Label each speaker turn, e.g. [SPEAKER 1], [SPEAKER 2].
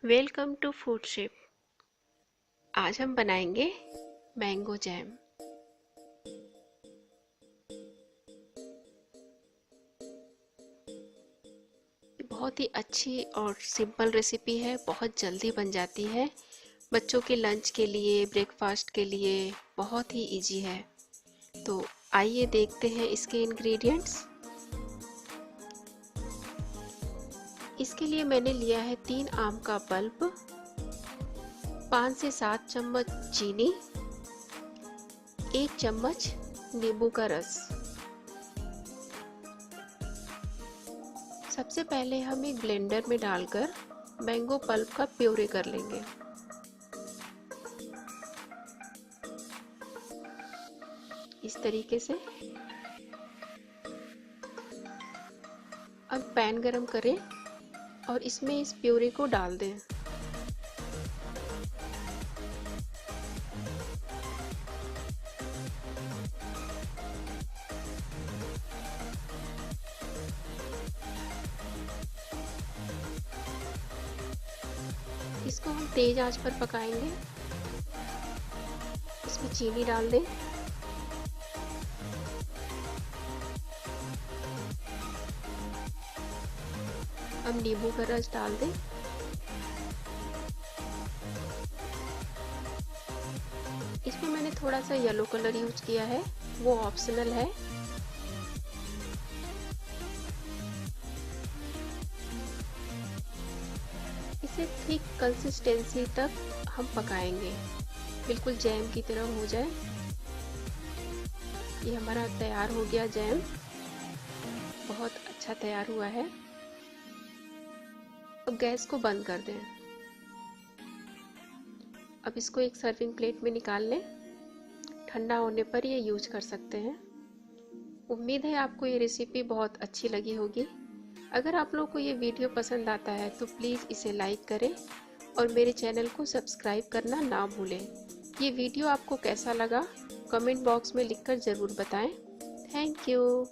[SPEAKER 1] Welcome to food shape. आज हम बनाएंगे मैंगो जैम। बहुत ही अच्छी और सिंपल रेसिपी है, बहुत जल्दी बन जाती है। बच्चों के लंच के लिए, ब्रेकफास्ट के लिए बहुत ही इजी है। तो आइए देखते हैं इसके इंग्रेडिएंट्स। इसके लिए मैंने लिया है 3 आम का पल्प, 5 से 7 चम्मच चीनी, 1 चम्मच नींबू का रस। सबसे पहले हम एक ब्लेंडर में डालकर मैंगो पल्प का प्यूरे कर लेंगे। इस तरीके से। अब पैन गरम करें और इसमें इस प्यूरे को डाल दें। इसको हम तेज आंच पर पकाएंगे। इसमें चीनी डाल दें। अब नींबू का रस डाल दें। इसमें मैंने थोड़ा सा येलो कलर यूज किया है, वो ऑप्शनल है। इसे थिक कंसिस्टेंसी तक हम पकाएंगे, बिल्कुल जैम की तरह हो जाए। ये हमारा तैयार हो गया जैम, बहुत अच्छा तैयार हुआ है। अब गैस को बंद कर दें। अब इसको एक सर्विंग प्लेट में निकाल लें। ठंडा होने पर ये यूज कर सकते हैं। उम्मीद है आपको ये रेसिपी बहुत अच्छी लगी होगी। अगर आप लोगों को ये वीडियो पसंद आता है तो प्लीज़ इसे लाइक करें और मेरे चैनल को सब्सक्राइब करना ना भूलें। ये वीडियो आपको कैसा लगा कमेंट बॉक्स में लिखकर ज़रूर बताएं। Thank you.